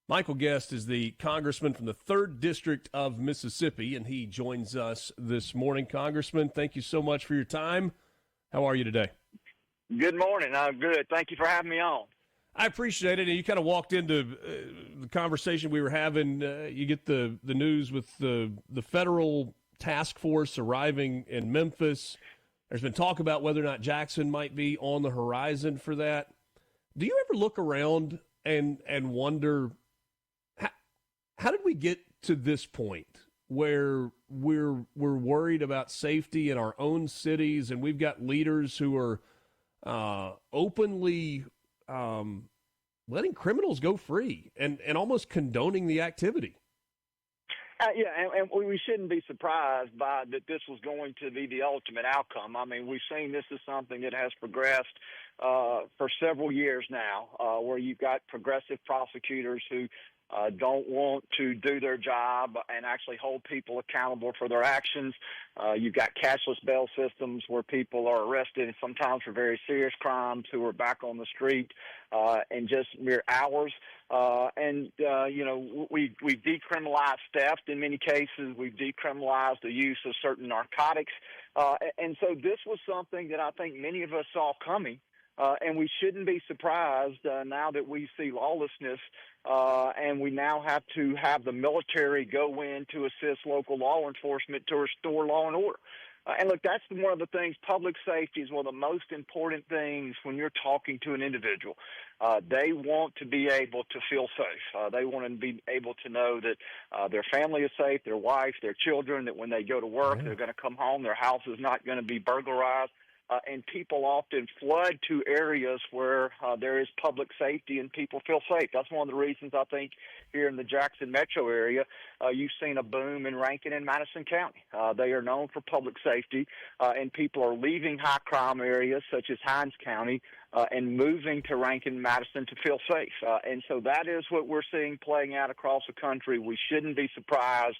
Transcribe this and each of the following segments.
Michael Guest is the congressman from the 3rd District of Mississippi, and he joins us this morning. Congressman, thank you so much for your time. How are you today? Good morning. I'm good. Thank you for having me on. I appreciate it. And you kind of walked into the conversation we were having. You get the news with the federal task force arriving in Memphis. There's been talk about whether or not Jackson might be on the horizon for that. Do you ever look around and wonder, how did we get to this point where we're worried about safety in our own cities, and we've got leaders who are openly letting criminals go free and almost condoning the activity? And we shouldn't be surprised by that this was going to be the ultimate outcome. I mean, we've seen this is something that has progressed for several years now, where you've got progressive prosecutors who don't want to do their job and actually hold people accountable for their actions. You've got cashless bail systems where people are arrested sometimes for very serious crimes who are back on the street in just mere hours. We've decriminalized theft in many cases. We've decriminalized the use of certain narcotics. And so this was something that I think many of us saw coming. And we shouldn't be surprised now that we see lawlessness, and we now have to have the military go in to assist local law enforcement to restore law and order. And look, that's one of the things. Public safety is one of the most important things when you're talking to an individual. They want to be able to feel safe. They want to be able to know that their family is safe, their wife, their children, that when they go to work, they're going to come home, their house is not going to be burglarized. And people often flood to areas where there is public safety and people feel safe. That's one of the reasons I think here in the Jackson metro area, you've seen a boom in Rankin and Madison County. They are known for public safety, and people are leaving high crime areas such as Hinds County and moving to Rankin and Madison to feel safe. And so that is what we're seeing playing out across the country. We shouldn't be surprised,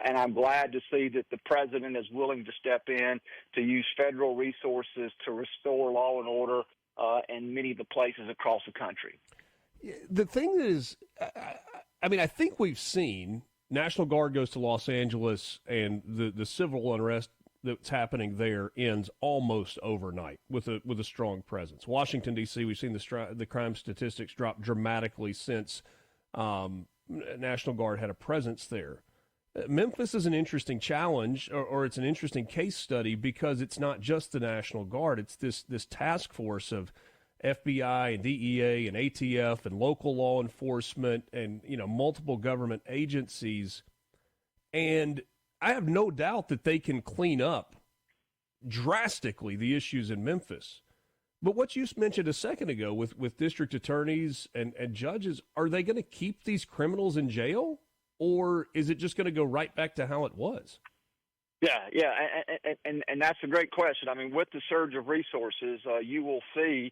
and I'm glad to see that the president is willing to step in to use federal resources to restore law and order in many of the places across the country. The thing is, I think we've seen National Guard goes to Los Angeles, and the civil unrest that's happening there ends almost overnight with a strong presence. Washington, D.C., we've seen the crime statistics drop dramatically since National Guard had a presence there. Memphis is an interesting challenge, or it's an interesting case study, because it's not just the National Guard. It's this task force of FBI and DEA and ATF and local law enforcement and multiple government agencies. And I have no doubt that they can clean up drastically the issues in Memphis. But what you mentioned a second ago with district attorneys and judges, are they going to keep these criminals in jail? Or is it just going to go right back to how it was? Yeah, and that's a great question. I mean, with the surge of resources, you will see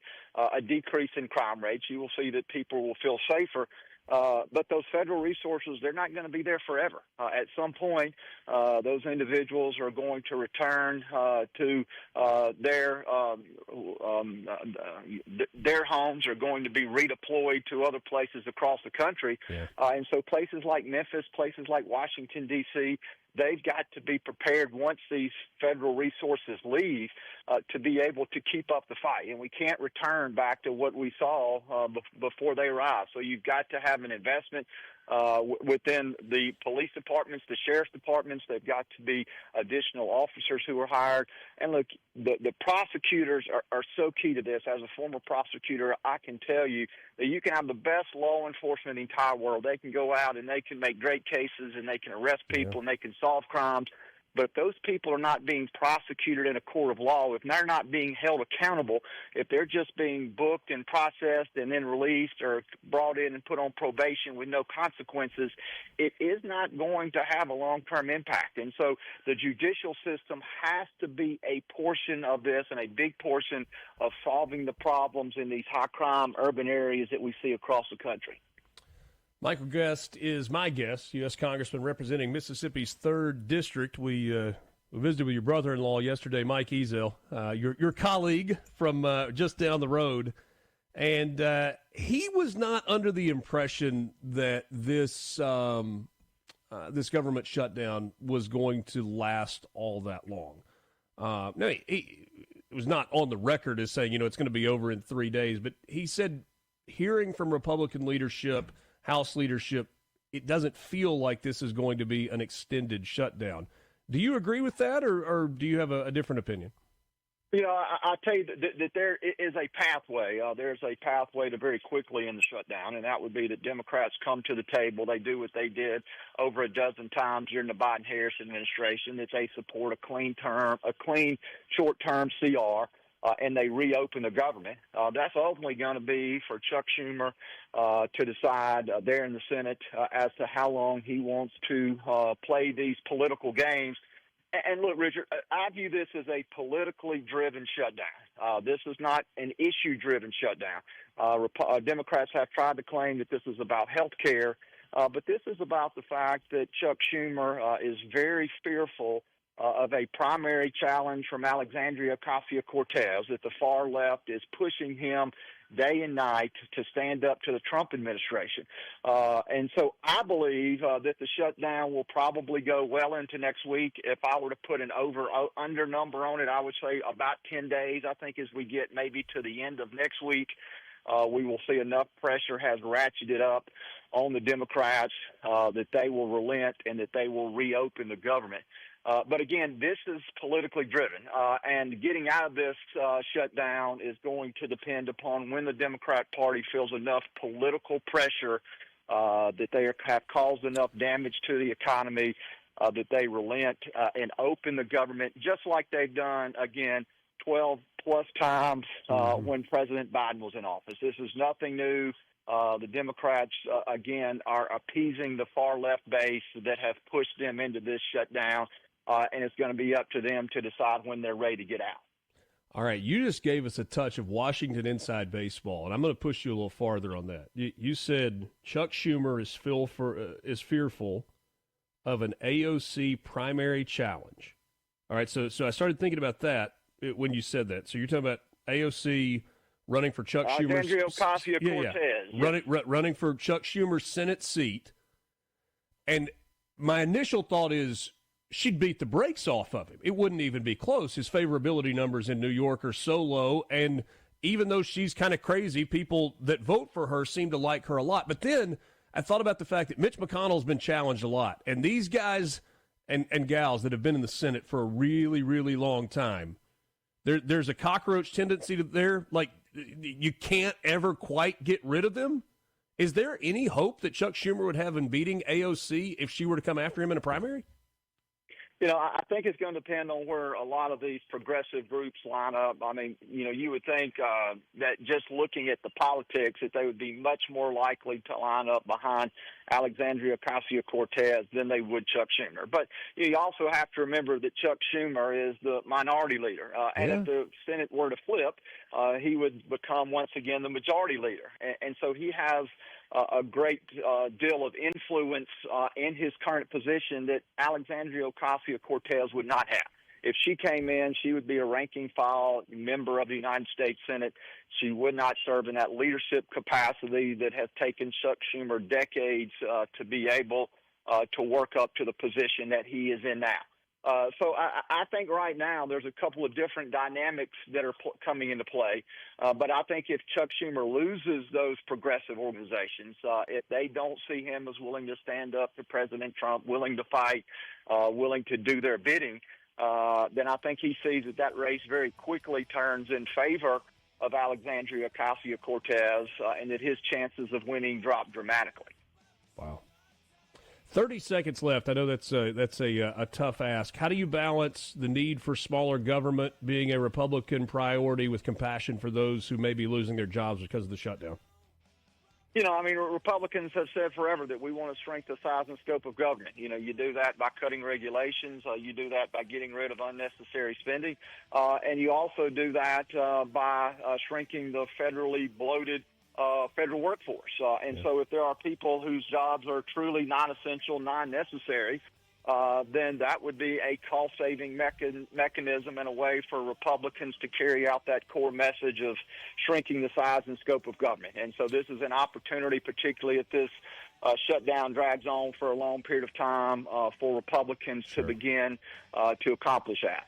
a decrease in crime rates. You will see that people will feel safer. But those federal resources, they're not going to be there forever. At some point, those individuals are going to return to their homes, are going to be redeployed to other places across the country. Yeah. And so places like Memphis, places like Washington, D.C., they've got to be prepared once these federal resources leave to be able to keep up the fight. And we can't return back to what we saw before they arrived. So you've got to have an investment within the police departments, the sheriff's departments. They've got to be additional officers who are hired. And look, the prosecutors are so key to this. As a former prosecutor, I can tell you that you can have the best law enforcement in the entire world. They can go out and they can make great cases and they can arrest people and they can solve crimes. But if those people are not being prosecuted in a court of law, if they're not being held accountable, if they're just being booked and processed and then released or brought in and put on probation with no consequences, it is not going to have a long-term impact. And so the judicial system has to be a portion of this and a big portion of solving the problems in these high-crime urban areas that we see across the country. Michael Guest is my guest, U.S. Congressman representing Mississippi's 3rd District. We visited with your brother-in-law yesterday, Mike Ezel, your colleague from just down the road. And he was not under the impression that this this government shutdown was going to last all that long. No, he was not on the record as saying, it's going to be over in 3 days. But he said, hearing from Republican leadership, House leadership, it doesn't feel like this is going to be an extended shutdown. Do you agree with that, or do you have a different opinion? I tell you that there is a pathway. There's a pathway to very quickly in the shutdown, and that would be that Democrats come to the table. They do what they did over a dozen times during the Biden-Harris administration, that they support a clean short-term CR, and they reopen the government. That's ultimately going to be for Chuck Schumer to decide there in the Senate as to how long he wants to play these political games. And look, Richard, I view this as a politically driven shutdown. This is not an issue-driven shutdown. Democrats have tried to claim that this is about health care, but this is about the fact that Chuck Schumer is very fearful of a primary challenge from Alexandria Ocasio-Cortez, that the far left is pushing him day and night to stand up to the Trump administration. And so I believe that the shutdown will probably go well into next week. If I were to put an over-under number on it, I would say about 10 days. I think as we get maybe to the end of next week, we will see enough pressure has ratcheted up on the Democrats that they will relent and that they will reopen the government. But again, this is politically driven, and getting out of this shutdown is going to depend upon when the Democrat Party feels enough political pressure that they have caused enough damage to the economy that they relent and open the government, just like they've done, again, 12-plus times when President Biden was in office. This is nothing new. The Democrats, again, are appeasing the far-left base that have pushed them into this shutdown. And it's going to be up to them to decide when they're ready to get out. All right, you just gave us a touch of Washington inside baseball, and I'm going to push you a little farther on that. You said Chuck Schumer is fearful of an AOC primary challenge. All right, so I started thinking about that when you said that. So you're talking about AOC running for Chuck Schumer's Alexandria Ocasio-Cortez. Running for Chuck Schumer's Senate seat. And my initial thought is, she'd beat the brakes off of him. It wouldn't even be close. His favorability numbers in New York are so low, and even though she's kind of crazy, people that vote for her seem to like her a lot. But then I thought about the fact that Mitch McConnell's been challenged a lot, and these guys and gals that have been in the Senate for a really, really long time, there's a cockroach tendency there. Like, you can't ever quite get rid of them. Is there any hope that Chuck Schumer would have in beating AOC if she were to come after him in a primary? I think it's going to depend on where a lot of these progressive groups line up. I mean, you would think that just looking at the politics, that they would be much more likely to line up behind Alexandria Ocasio-Cortez than they would Chuck Schumer. But you also have to remember that Chuck Schumer is the minority leader. And if the Senate were to flip, he would become once again the majority leader. And so he has a great deal of influence in his current position that Alexandria Ocasio-Cortez would not have. If she came in, she would be a ranking-file member of the United States Senate. She would not serve in that leadership capacity that has taken Chuck Schumer decades to be able to work up to the position that he is in now. So I think right now there's a couple of different dynamics that are coming into play. But I think if Chuck Schumer loses those progressive organizations, if they don't see him as willing to stand up to President Trump, willing to fight, willing to do their bidding, then I think he sees that race very quickly turns in favor of Alexandria Ocasio-Cortez and that his chances of winning drop dramatically. Wow. 30 seconds left. I know that's a tough ask. How do you balance the need for smaller government being a Republican priority with compassion for those who may be losing their jobs because of the shutdown? Republicans have said forever that we want to shrink the size and scope of government. You do that by cutting regulations. You do that by getting rid of unnecessary spending. And you also do that by shrinking the federally bloated federal workforce. So if there are people whose jobs are truly non-essential, non-necessary, then that would be a cost-saving mechanism and a way for Republicans to carry out that core message of shrinking the size and scope of government. And so this is an opportunity, particularly if this shutdown drags on for a long period of time, for Republicans to begin to accomplish that.